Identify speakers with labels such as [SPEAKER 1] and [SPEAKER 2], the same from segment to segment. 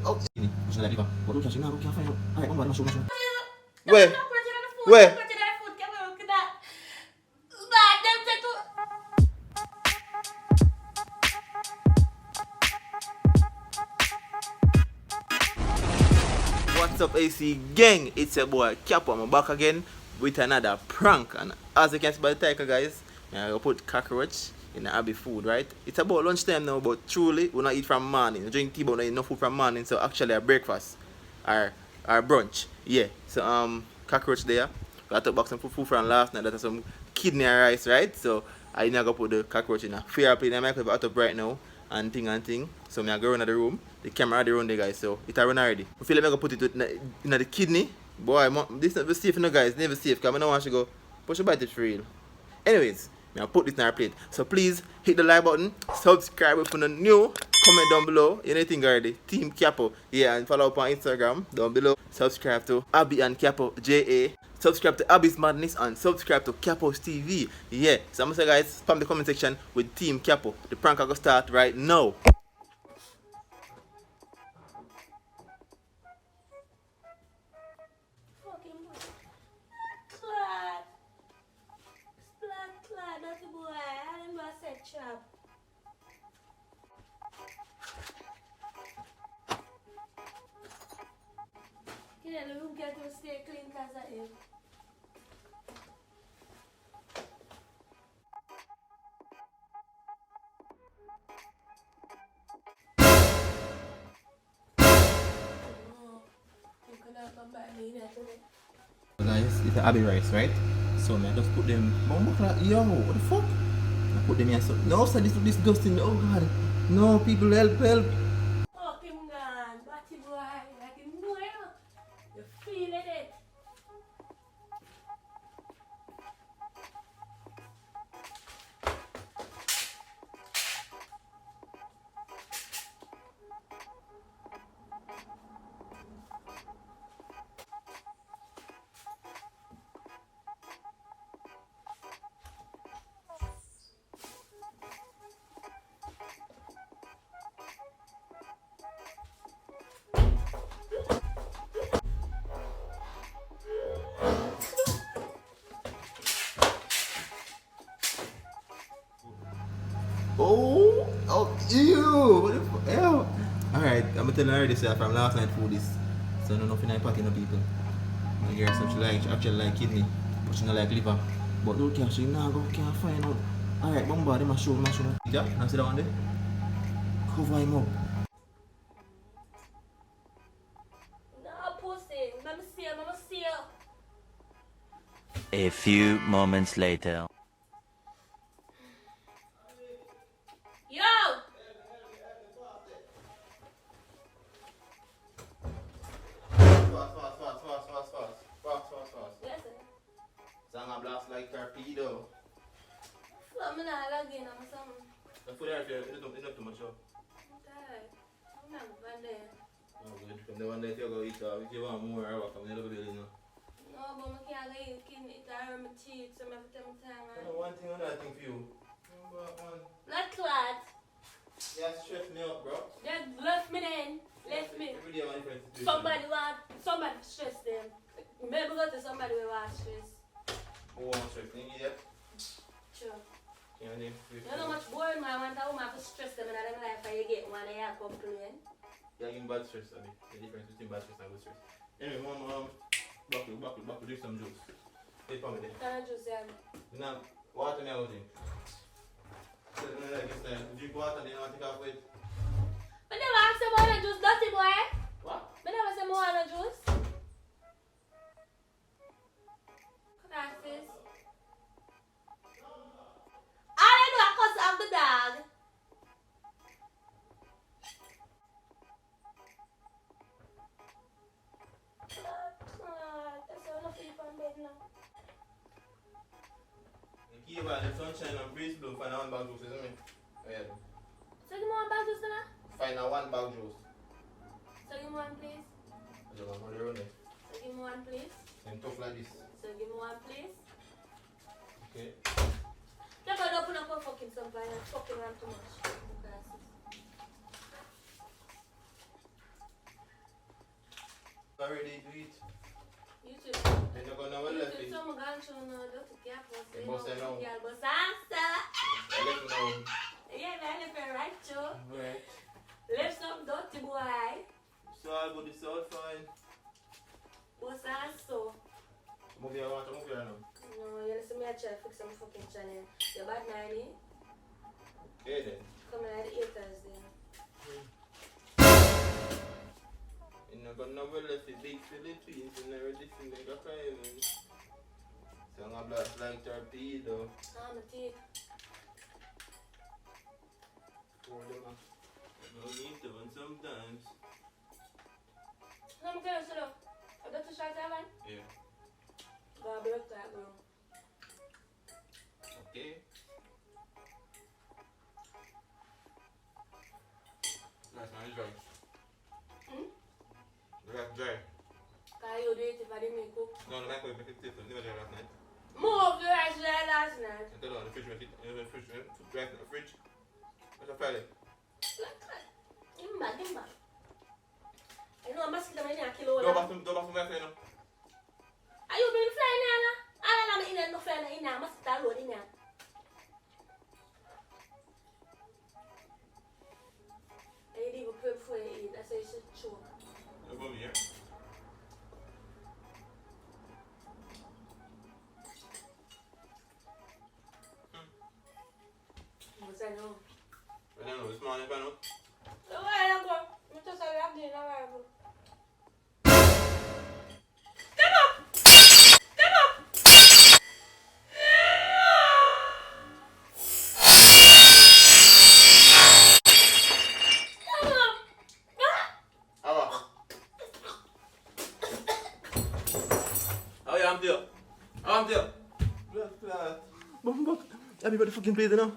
[SPEAKER 1] Oh, ini, masih ada di bawah. Waduh, kasih naruh kaya apa ya? Ayo, om, masuk, masuk.
[SPEAKER 2] Weh, weh. What's up, AC gang? It's your boy Capo. I'm back again with another prank. And as you can see by the title, guys, I put cockroach in the Abbi food, right? It's about lunchtime now, but truly, we not eat from morning. We drink tea, but we not eat no food from morning. So actually, our breakfast, our brunch, yeah. So cockroach there. We took back some food from last night. That's some kidney and rice, right? So I now go put the cockroach in a fire plate in the microwave out up right now. And thing. So I go around the room. The camera already run there, guys. So it run already. I feel like I go put it in the kidney. Boy, this not safe, no, guys. Never safe. Because I don't want to go push a bite it for real. Anyways, I put this in our plate. So please hit the like button, subscribe if you're new, comment down below. Anything already. Team Capo. Yeah, and follow up on Instagram down below. Subscribe to Abbi and Capo JA. Subscribe to Abbi's Madness and subscribe to Capo's TV. Yeah, so I'm gonna say, guys, spam the comment section with Team Capo. The prank will start right now.
[SPEAKER 3] The room get to stay clean because of him. You cannot come by me there today.
[SPEAKER 1] Guys, it's Abbi rice, right? So I just put them. Yo, what the fuck? I put them here. So no, sir, this is disgusting. Oh god. No, people, help.
[SPEAKER 3] Fuck him gone, batty boy. Like him know you. You feeling it.
[SPEAKER 1] Ew, what the fuck? Ew. Alright, I'm gonna tell you already, sir, from last night food is. So I don't know if I party no people. My girl said she actually like kidney, but she not like liver. But look here, she now can't find out. Alright, Bumba, they must show. Yeah, now sit down there. Cover him up.
[SPEAKER 3] No, pussy. Let me see you.
[SPEAKER 4] A few moments later.
[SPEAKER 3] Yo!
[SPEAKER 1] Fast.
[SPEAKER 3] Listen.
[SPEAKER 1] Song a blast like torpedo.
[SPEAKER 3] I'm not again. I'm something.
[SPEAKER 1] The food there, if you don't too much.
[SPEAKER 3] Okay. I'm not going there.
[SPEAKER 1] Oh, good. From the one that you go eat, if you want more, I will come in a little bit, you know.
[SPEAKER 3] No, but I can't go eat kidney. It hurt my teeth, so I have to take my time.
[SPEAKER 1] One thing, another thing for you.
[SPEAKER 3] Not clad.
[SPEAKER 1] Yeah, stress me out, bro.
[SPEAKER 3] They left me then. Left me.
[SPEAKER 1] Every day I'm different situation.
[SPEAKER 3] Somebody stress them. Maybe go to somebody who was stress.
[SPEAKER 1] Who wants stress? You need that?
[SPEAKER 3] Sure.
[SPEAKER 1] You know,
[SPEAKER 3] You know how much boring man want a woman to stress them in their life and you get one and you have complain.
[SPEAKER 1] yeah, you bad stress, I mean. The difference between bad stress and good stress. Anyway, mom, buckle, drink some juice. Take for me there.
[SPEAKER 3] Can I just say,
[SPEAKER 1] Now, water me out drink. Drink water, then you want to take off with.
[SPEAKER 3] I never asked you about the juice, dirty boy.
[SPEAKER 1] What?
[SPEAKER 3] I never said more on the juice. Ask this. All I do is cuss off the dog. That's all enough people in bed now.
[SPEAKER 1] Keep the sunshine and breeze blow, find out one bag juice, isn't it? Yeah.
[SPEAKER 3] So give me one bag juice now.
[SPEAKER 1] Find out one bag juice.
[SPEAKER 3] So give me one please.
[SPEAKER 1] I don't know how they run it.
[SPEAKER 3] So give me one please.
[SPEAKER 1] And tough like this.
[SPEAKER 3] So give me one please.
[SPEAKER 1] Okay.
[SPEAKER 3] Never open up a fucking something and fucking run too much.
[SPEAKER 1] already to eat.
[SPEAKER 3] You too.
[SPEAKER 1] And you're gonna well left it.
[SPEAKER 3] Some guys on the Capo.
[SPEAKER 1] They must say no.
[SPEAKER 3] Yeah, but answer.
[SPEAKER 1] I left it now.
[SPEAKER 3] Yeah, man, if you're right, Joe.
[SPEAKER 1] Right.
[SPEAKER 3] Left some dirty boy.
[SPEAKER 1] So I go this all fine.
[SPEAKER 3] What's that so?
[SPEAKER 1] Move your water, move your now.
[SPEAKER 3] No, you listen me, I try to fix some fucking channel. You're bad, Nanny.
[SPEAKER 1] Yeah then.
[SPEAKER 3] Come on, the haters then.
[SPEAKER 1] And you're gonna well left it big Philippines and everything like a fireman. So I'm gonna blast like torpedo.
[SPEAKER 3] I'm a teeth.
[SPEAKER 1] Pour them up. No need to one sometimes.
[SPEAKER 3] I'm going to sit up. I got to shut that one.
[SPEAKER 1] Yeah.
[SPEAKER 3] Go a block that girl.
[SPEAKER 1] Okay. Nice man, it's dry. That's dry.
[SPEAKER 3] Can you do it if I didn't cook?
[SPEAKER 1] No, the microwave make it different. Never dry last night.
[SPEAKER 3] Move the rice there last night.
[SPEAKER 1] And tell her, the fridge make it, the fridge, dry in the fridge. What's your Friday?
[SPEAKER 3] Give me back, give me back. You know, I'm asking them in a kilo.
[SPEAKER 1] Go back to my friend now.
[SPEAKER 3] Are you doing flying now? I'm in there, no flying in there. I'm asking that road in there. I didn't even pray before you eat. That's why you should choke.
[SPEAKER 1] You're going here.
[SPEAKER 3] What's that now?
[SPEAKER 1] I don't know, this morning, I know.
[SPEAKER 3] So where you go? You just say you have dinner, where you go? Step up! Step up! Step up!
[SPEAKER 1] Oh yeah, I'm there. I'm there. Abby, what the fucking place now?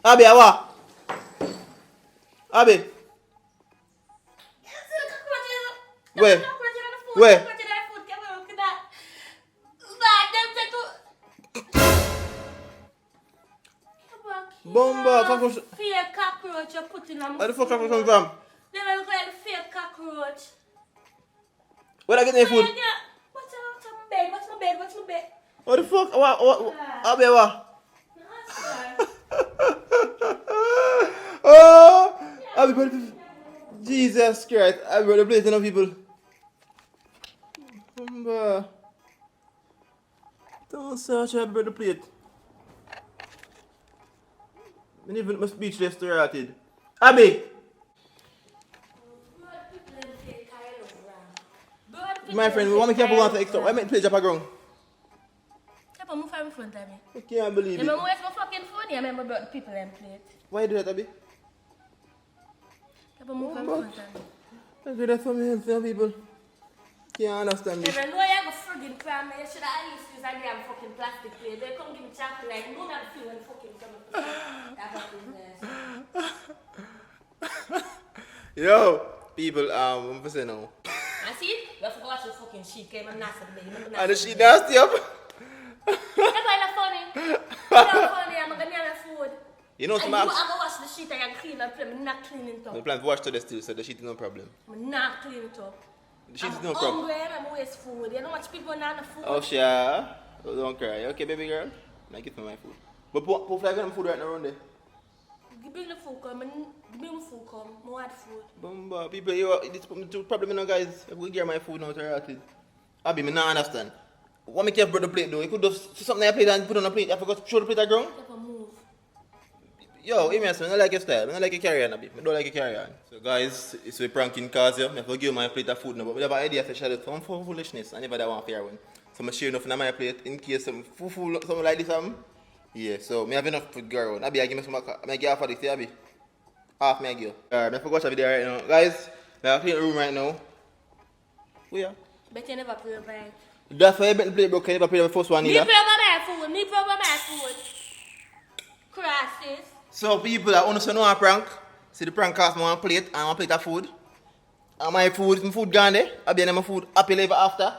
[SPEAKER 1] Abby, what? Abby. Where? Where? Bomba, cockroach.
[SPEAKER 3] Fake cockroach you're putting on my
[SPEAKER 1] Where the fuck
[SPEAKER 3] food.
[SPEAKER 1] cockroach come from?
[SPEAKER 3] They will look like the fake cockroach.
[SPEAKER 1] Where I get any food?
[SPEAKER 3] What's my bed? What's my bed? What's my bed?
[SPEAKER 1] What the fuck? What? Abby, what? Oh! Abby, what the Jesus Christ. Abby, what the place enough people? Bomba. Don't search Abby, what the plate. I even my speechless started. Abby! My friend, we want me careful going to extra. Why make the plate drop a ground?
[SPEAKER 3] Capo, move from in front of me.
[SPEAKER 1] I can't believe
[SPEAKER 3] You
[SPEAKER 1] it.
[SPEAKER 3] remember where's my fucking phone? You remember about the people in plate.
[SPEAKER 1] Why you do that, Abby?
[SPEAKER 3] Capo, move from in front of me.
[SPEAKER 1] I do that for me and for people. Can't understand me.
[SPEAKER 3] If I know you have a friggin' crime, you should at least use a damn fucking plastic plate. They come give me chocolate like, no, not feel when fucking something. That fucking mess.
[SPEAKER 1] Yo, people, I'm saying now.
[SPEAKER 3] I see it? You have to watch the fucking sheet game. I'm not the baby.
[SPEAKER 1] And the shit nasty up.
[SPEAKER 3] That's why it's funny. It's not funny. I'm gonna have food.
[SPEAKER 1] You know,
[SPEAKER 3] And
[SPEAKER 1] some
[SPEAKER 3] you
[SPEAKER 1] apps.
[SPEAKER 3] I'm gonna wash the sheet and I clean up. I'm not cleaning it
[SPEAKER 1] The
[SPEAKER 3] up.
[SPEAKER 1] plan to wash today still, so the shit is no problem.
[SPEAKER 3] I'm not cleaning it up.
[SPEAKER 1] The shit is
[SPEAKER 3] I'm
[SPEAKER 1] no problem.
[SPEAKER 3] hungry and I'm waste food. You know what people not have food?
[SPEAKER 1] Oh, sure. Oh, don't cry. Okay, baby girl. Make it for my food. But put flag on food right now around there.
[SPEAKER 3] Bring the food come. Bring the food come. More add food.
[SPEAKER 1] Bumba, people, you this problem, you know, guys. If we get my food now, to it. Abby, me not understand. What make you have brought the plate though? You could just see something on your plate and put on a plate. I forgot to show the plate at ground.
[SPEAKER 3] Keep a move.
[SPEAKER 1] Yo, hear me, I don't like your style. I don't like your carry on, Abby. I don't like your carry on. So, guys, it's a pranking cause you. I have to give my plate of food now, but we have an idea to share it from foolishness. I never that one fair one. So, I'm sharing enough in my plate in case some fool something like this happen. Yeah, so I have enough food go around. Abby, I give me some. I give half of this, Abby. Half me I give. Alright, I forgot the video right now. Guys, I have to clean the room right now. Where you?
[SPEAKER 3] Bet you never play by.
[SPEAKER 1] That's why I bet the plate broke. I never played the first one
[SPEAKER 3] Me
[SPEAKER 1] either.
[SPEAKER 3] play by my food. Me play by my food. Crashes.
[SPEAKER 1] So people that want to know a prank, see the prank cost me one plate and one plate of food. And my food gone there. I'll be in my food happy ever after.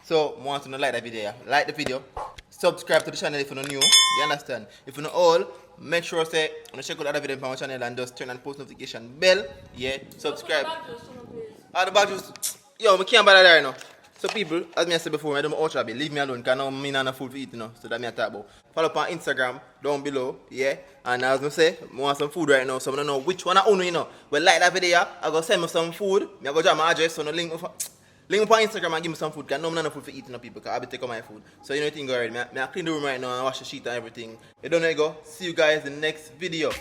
[SPEAKER 1] So I want to know like that video. Like the video. Subscribe to the channel if you're not new. You understand? If you're not old, make sure say you check out other videos from our channel and just turn on post notification bell. Yeah, subscribe.
[SPEAKER 3] Put the bag just on the place.
[SPEAKER 1] Ah, the bag just
[SPEAKER 2] Yo, I can't bother there now. So people, as me I said before, I don't know how leave me alone because now me not food to eat, you know. So that me I talk about. Follow up on Instagram down below, yeah. And as I say, I want some food right now, so I don't know which one I own, you know. But like that video, I go send me some food. I go drop my address, so no link me on Instagram and give me some food because no man no food for eating, no people, because I be taking my food. So you know the thing already. I clean the room right now and wash the sheet and everything. You don't know, go. See you guys in the next video.